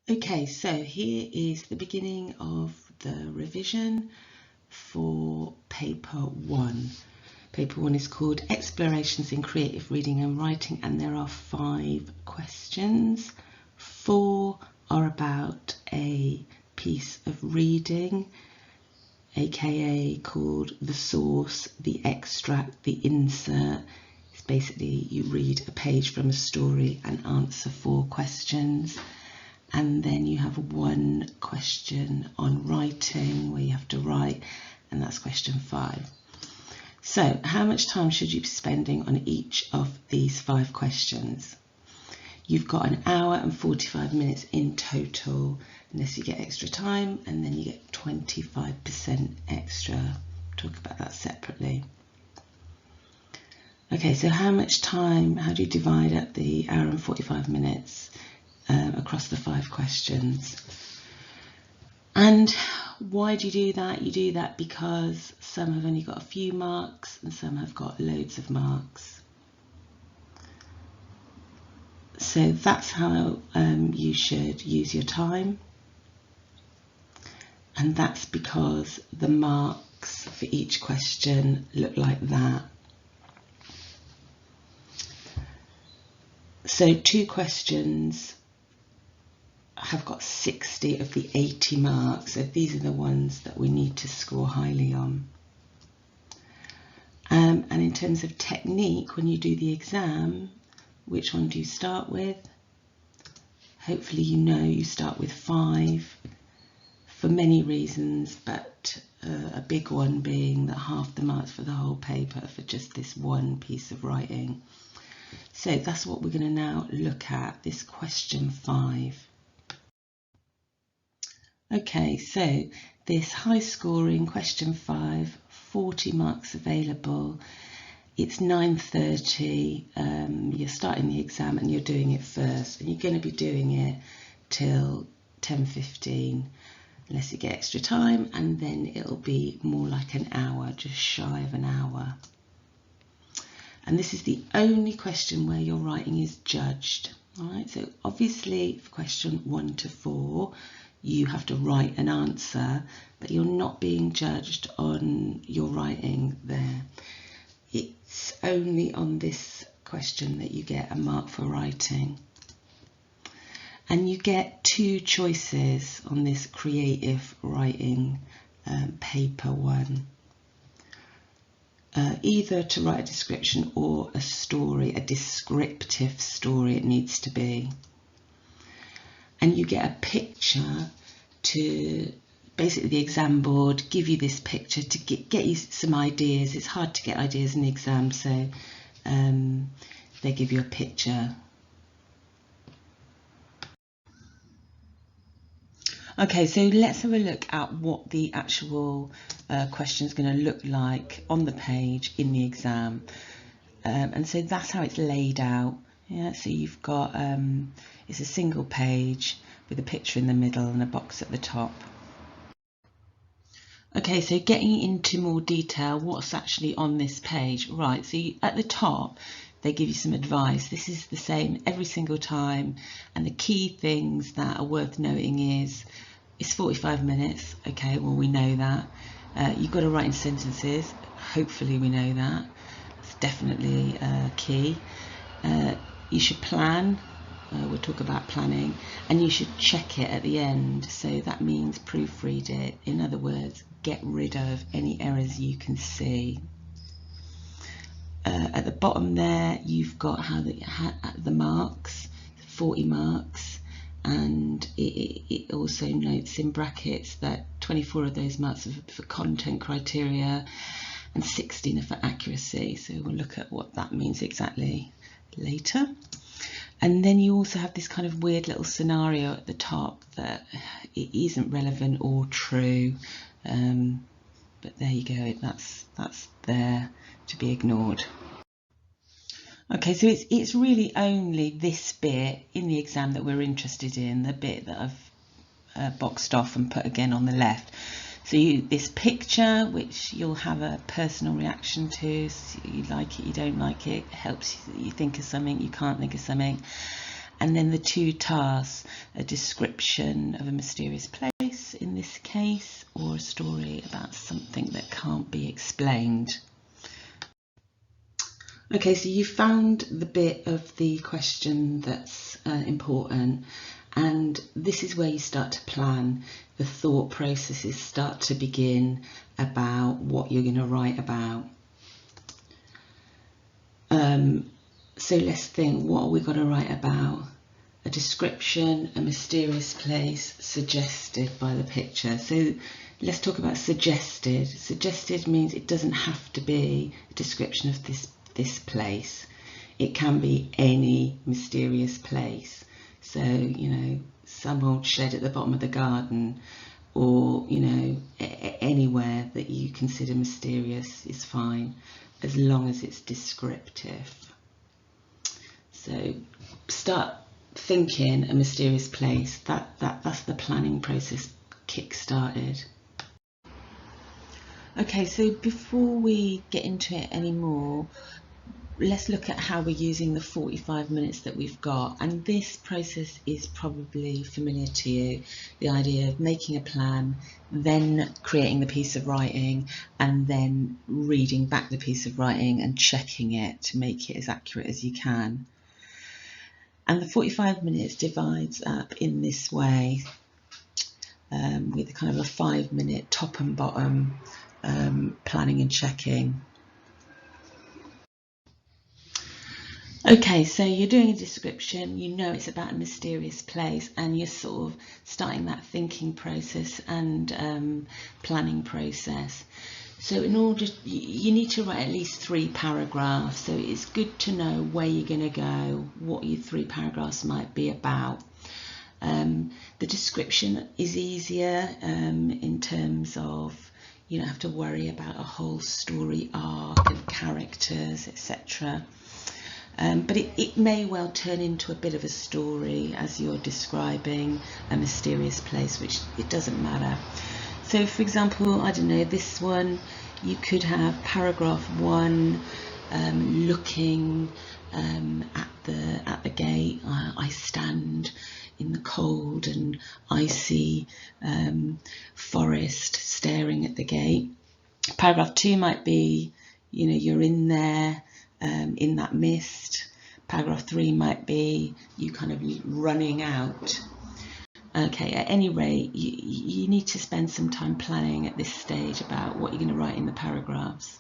Okay, so here is the beginning of the revision for paper 1. Paper 1 is called Explorations in Creative Reading and Writing, and there are 5 questions. 4 are about a piece of reading, AKA called the source, the extract, the insert. It's basically you read a page from a story and answer 4 questions. And then you have 1 question on writing where you have to write, and that's question 5. So how much time should you be spending on each of these 5 questions? You've got an hour and 45 minutes in total, unless you get extra time, and then you get 25% extra. Talk about that separately. Okay, so how much time, how do you divide up the hour and 45 minutes across the 5 questions? And why do you do that? You do that because some have only got a few marks and some have got loads of marks. So that's how you should use your time. And that's because the marks for each question look like that. So 2 questions have got 60 of the 80 marks. So these are the ones that we need to score highly on. And in terms of technique, when you do the exam, which one do you start with? Hopefully you know you start with 5 for many reasons, but a big one being that half the marks for the whole paper for just this one piece of writing. So that's what we're going to now look at, this question 5. Okay, so this high scoring question 5, 40 marks available. It's 9:30, you're starting the exam and you're doing it first, and you're going to be doing it till 10:15 unless you get extra time, and then it'll be more like an hour, just shy of an hour. And this is the only question where your writing is judged. All right, so obviously for question 1 to 4 you have to write an answer, but you're not being judged on your writing there. It's only on this question that you get a mark for writing. And you get 2 choices on this creative writing paper 1. Either to write a description or a story, a descriptive story it needs to be. And you get a picture to basically the exam board give you this picture to get you some ideas. It's hard to get ideas in the exam, so they give you a picture. Okay, so let's have a look at what the actual question is going to look like on the page in the exam. And so that's how it's laid out. Yeah, so you've got, it's a single page with a picture in the middle and a box at the top. Okay, so getting into more detail, what's actually on this page? Right, so at the top, they give you some advice. This is the same every single time, and the key things that are worth noting is it's 45 minutes. Okay, well, we know that. You've got to write in sentences. Hopefully we know that. It's definitely key. You should plan. We'll talk about planning, and you should check it at the end. So that means proofread it. In other words, get rid of any errors you can see. At the bottom there, you've got how the marks, 40 marks, and it also notes in brackets that 24 of those marks are for content criteria and 16 are for accuracy. So we'll look at what that means exactly later. And then you also have this kind of weird little scenario at the top that it isn't relevant or true, but there you go, that's there to be ignored. Okay, so it's really only this bit in the exam that we're interested in, the bit that I've boxed off and put again on the left. So this picture, which you'll have a personal reaction to, so you like it, you don't like it, helps you think of something, you can't think of something. And then the two tasks, a description of a mysterious place in this case, or a story about something that can't be explained. Okay, so you found the bit of the question that's important, and this is where you start to plan. The thought processes start to begin about what you're going to write about. So let's think, what are we going to write about? A description, a mysterious place, suggested by the picture. So let's talk about suggested. Suggested means it doesn't have to be a description of this place. It can be any mysterious place. So, you know, some old shed at the bottom of the garden, or, you know, anywhere that you consider mysterious is fine, as long as it's descriptive. So start thinking a mysterious place. That's the planning process kick-started. Okay, so before we get into it anymore, let's look at how we're using the 45 minutes that we've got. And this process is probably familiar to you. The idea of making a plan, then creating the piece of writing, and then reading back the piece of writing and checking it to make it as accurate as you can. And the 45 minutes divides up in this way, with kind of a 5-minute top and bottom planning and checking. Okay, so you're doing a description, you know it's about a mysterious place, and you're sort of starting that thinking process and planning process. So in order, you need to write at least 3 paragraphs, so it's good to know where you're going to go, what your 3 paragraphs might be about. The description is easier in terms of you don't have to worry about a whole story arc and characters, etc. But it may well turn into a bit of a story as you're describing a mysterious place, which it doesn't matter. So for example, I don't know, this one, you could have paragraph 1, looking at the gate. I stand in the cold and icy forest staring at the gate. Paragraph 2 might be, you know, you're in there in that mist. Paragraph 3 might be you kind of running out. Okay, at any rate, you need to spend some time planning at this stage about what you're going to write in the paragraphs.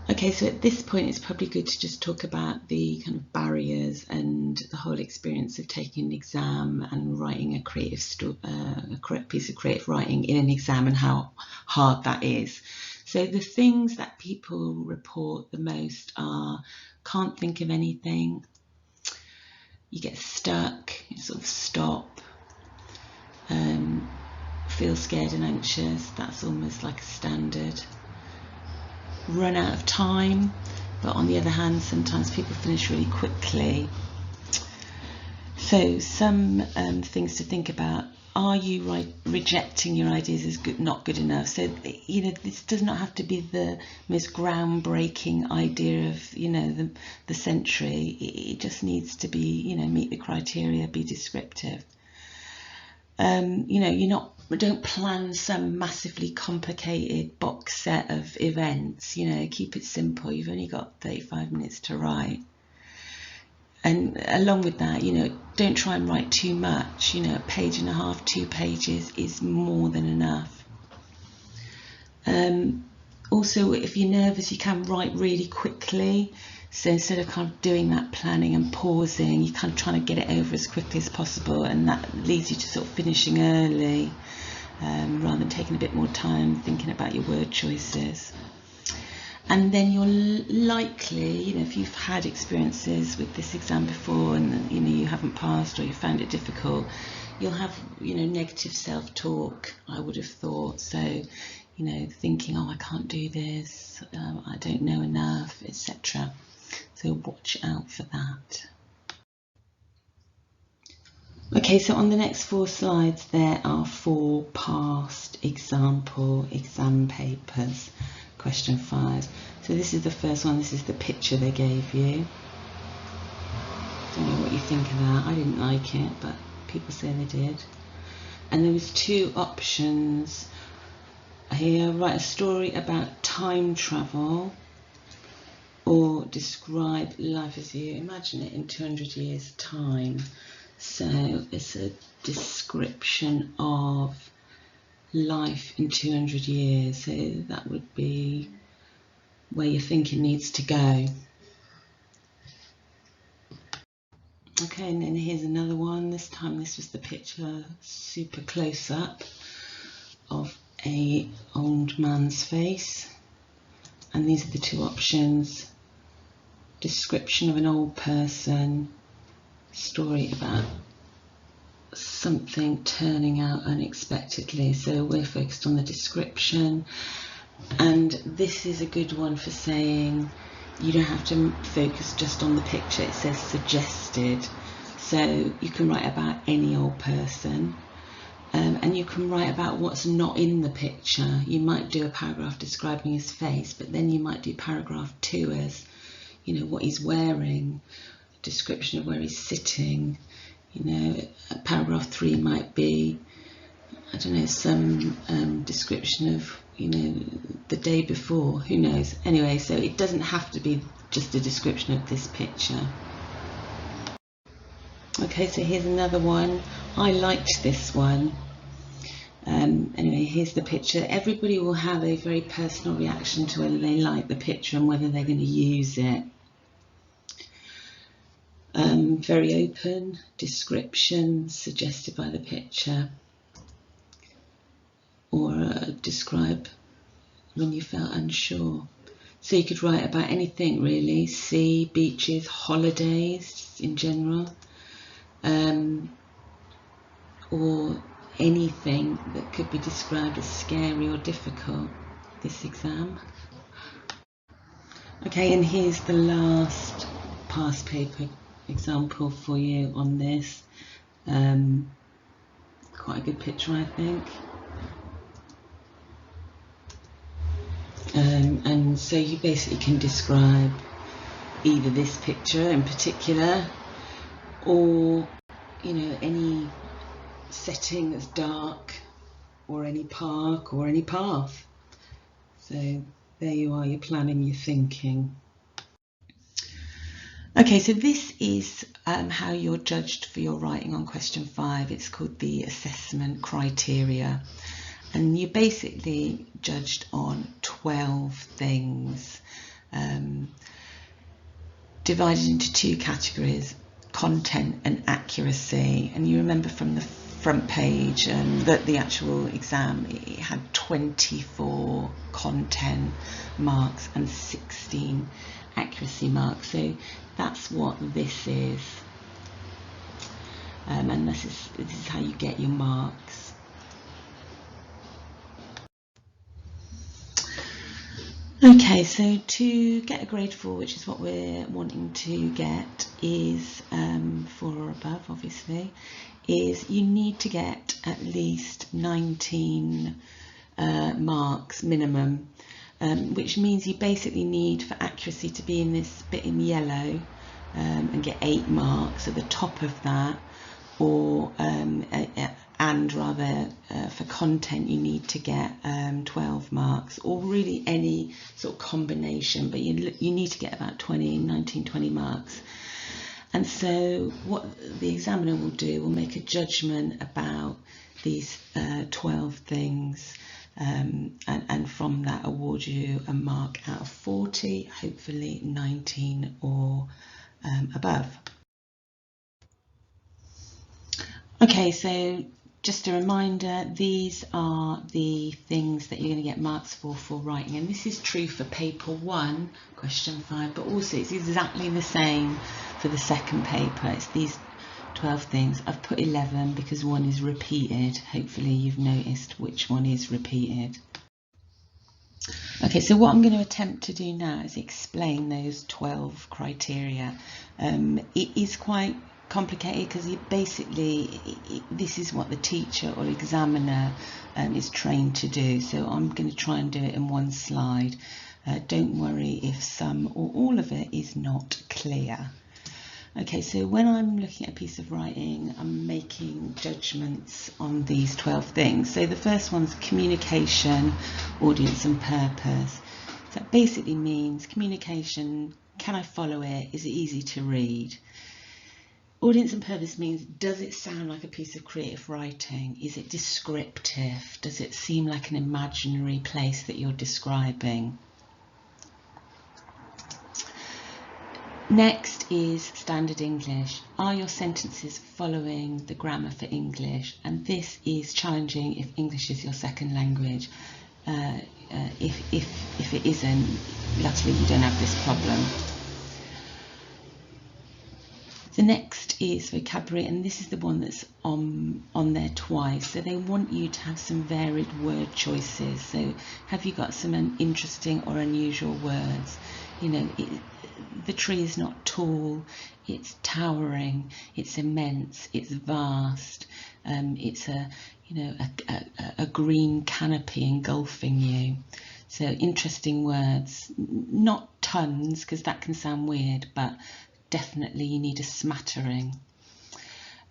Okay, so at this point it's probably good to just talk about the kind of barriers and the whole experience of taking an exam and writing a piece of creative writing in an exam and how hard that is. So the things that people report the most are can't think of anything, you get stuck, you sort of stop, feel scared and anxious, that's almost like a standard. Run out of time, but on the other hand, sometimes people finish really quickly. So some things to think about. Are you rejecting your ideas as not good enough? So, you know, this does not have to be the most groundbreaking idea of, you know, the century. It just needs to be, you know, meet the criteria, be descriptive. You know, don't plan some massively complicated box set of events, you know, keep it simple. You've only got 35 minutes to write. And along with that, you know, don't try and write too much. You know, 1.5 pages, 2 pages is more than enough. Also, if you're nervous, you can write really quickly. So instead of kind of doing that planning and pausing, you're kind of trying to get it over as quickly as possible, and that leads you to sort of finishing early, rather than taking a bit more time thinking about your word choices. And then you're likely, you know, if you've had experiences with this exam before and, you know, you haven't passed or you found it difficult, you'll have, you know, negative self-talk, I would have thought. So, you know, thinking, oh, I can't do this, I don't know enough, etc. So watch out for that. Okay, so on the next 4 slides, there are 4 past example exam papers. Question 5. So this is the first one, this is the picture they gave you. Don't know what you think of that. I didn't like it, but people say they did. And there was 2 options here. Write a story about time travel, or describe life as you imagine it in 200 years' time. So it's a description of life in 200 years. So that would be where your thinking needs to go. Okay, and then here's another one. This time this was the picture super close up of a old man's face. And these are the 2 options. Description of an old person, story about something turning out unexpectedly. So we're focused on the description, and this is a good one for saying you don't have to focus just on the picture. It says suggested, so you can write about any old person, and you can write about what's not in the picture. You might do a paragraph describing his face, but then you might do paragraph 2 as, you know, what he's wearing, a description of where he's sitting. You know, paragraph 3 might be, I don't know, some description of, you know, the day before, who knows. Anyway, so it doesn't have to be just a description of this picture. Okay, so here's another one. I liked this one. Anyway, here's the picture. Everybody will have a very personal reaction to whether they like the picture and whether they're going to use it. Very open description suggested by the picture, or describe when you felt unsure. So you could write about anything really: sea, beaches, holidays in general, or anything that could be described as scary or difficult this exam. Okay, and here's the last past paper example for you on this. Quite a good picture, I think. And so you basically can describe either this picture in particular, or, you know, any setting that's dark, or any park, or any path. So there you are, you're planning your thinking. Okay, so this is how you're judged for your writing on question 5. It's called the assessment criteria. And you're basically judged on 12 things, divided into 2 categories, content and accuracy. And you remember from the front page that the actual exam, it had 24 content marks and 16 accuracy marks. So that's what this is, and this is how you get your marks. Okay, so to get a grade 4, which is what we're wanting to get, is 4 or above, obviously, is you need to get at least 19 marks minimum, which means you basically need for accuracy to be in this bit in yellow and get 8 marks at the top of that, or for content you need to get 12 marks, or really any sort of combination, but you need to get about 20 marks. And so what the examiner will do, will make a judgment about these 12 things, and from that award you a mark out of 40, hopefully 19 or above. Okay, so just a reminder, these are the things that you're going to get marks for writing, and this is true for paper 1, question 5, but also it's exactly the same for the second paper. It's these 12 things. I've put 11 because one is repeated. Hopefully you've noticed which one is repeated. Okay, so what I'm going to attempt to do now is explain those 12 criteria. It is quite complicated because this is what the teacher or examiner is trained to do, so I'm going to try and do it in one slide. Don't worry if some or all of it is not clear. Okay, so when I'm looking at a piece of writing, I'm making judgments on these 12 things. So the first one's communication, audience and purpose. So that basically means communication, can I follow it? Is it easy to read? Audience and purpose means, does it sound like a piece of creative writing? Is it descriptive? Does it seem like an imaginary place that you're describing? Next is standard English. Are your sentences following the grammar for English? And this is challenging if English is your second language. If it isn't, luckily you don't have this problem. The next is vocabulary, and this is the one that's on there twice. So they want you to have some varied word choices. So have you got some interesting or unusual words? You know, the tree is not tall, it's towering, it's immense, it's vast. It's a green canopy engulfing you. So interesting words, not tons, because that can sound weird, but definitely you need a smattering.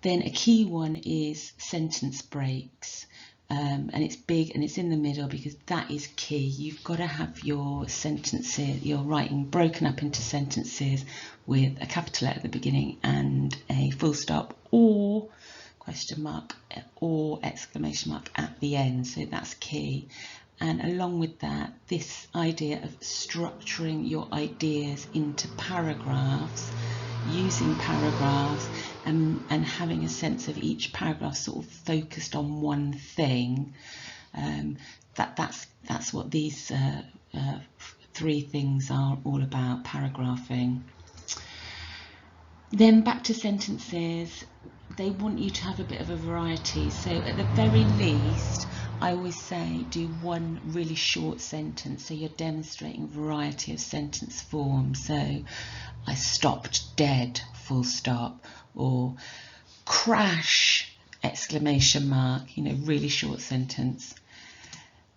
Then a key one is sentence breaks, and it's big and it's in the middle because that is key. You've got to have your sentences, your writing broken up into sentences with a capital letter at the beginning and a full stop or question mark or exclamation mark at the end. So that's key. And along with that, this idea of structuring your ideas into paragraphs, using paragraphs and having a sense of each paragraph sort of focused on one thing. That's what these 3 things are all about, paragraphing. Then back to sentences, they want you to have a bit of a variety. So at the very least, I always say do one really short sentence, so you're demonstrating a variety of sentence forms. So I stopped dead, full stop, or crash, exclamation mark, you know, really short sentence.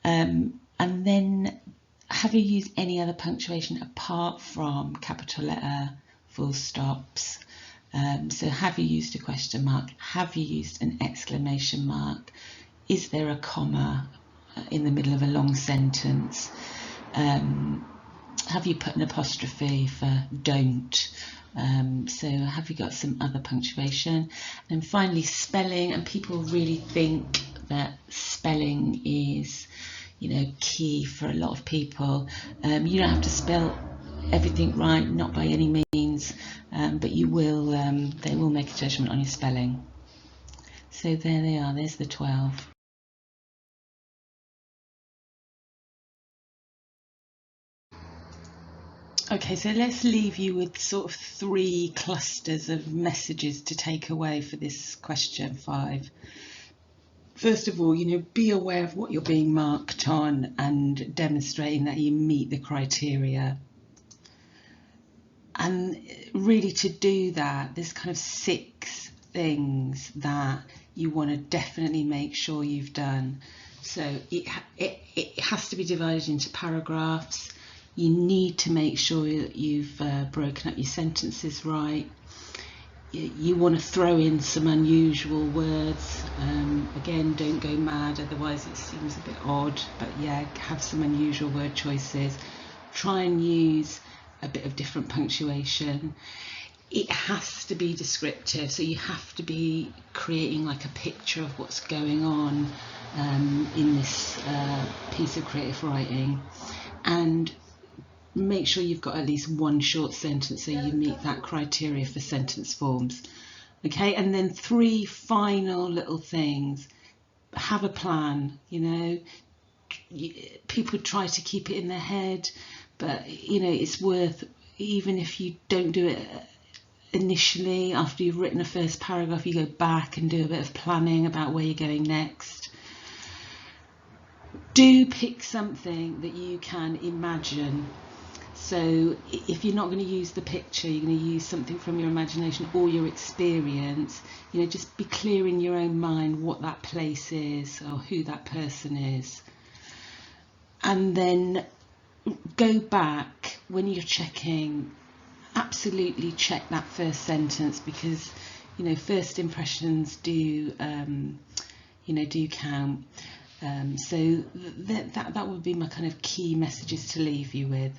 And then have you used any other punctuation apart from capital letter, full stops? So have you used a question mark? Have you used an exclamation mark? Is there a comma in the middle of a long sentence? Have you put an apostrophe for don't? So have you got some other punctuation? And finally, spelling. And people really think that spelling is, you know, key for a lot of people. You don't have to spell everything right, not by any means, but you will. They will make a judgment on your spelling. So there they are. There's the 12. Okay, so let's leave you with sort of 3 clusters of messages to take away for this question 5. First of all, you know, be aware of what you're being marked on and demonstrating that you meet the criteria. And really to do that, there's kind of 6 things that you want to definitely make sure you've done. So it has to be divided into paragraphs. You need to make sure that you've broken up your sentences right. You want to throw in some unusual words. Again, don't go mad, otherwise it seems a bit odd, but yeah, have some unusual word choices. Try and use a bit of different punctuation. It has to be descriptive, so you have to be creating like a picture of what's going on in this piece of creative writing. And make sure you've got at least 1 short sentence so you meet that criteria for sentence forms. Okay, and then 3 final little things. Have a plan, you know. People try to keep it in their head, but you know, it's worth, even if you don't do it initially, after you've written a first paragraph, you go back and do a bit of planning about where you're going next. Do pick something that you can imagine. So if you're not going to use the picture, you're going to use something from your imagination or your experience. You know, just be clear in your own mind what that place is or who that person is. And then go back when you're checking absolutely check that first sentence, because first impressions do do count. So that would be my kind of key messages to leave you with.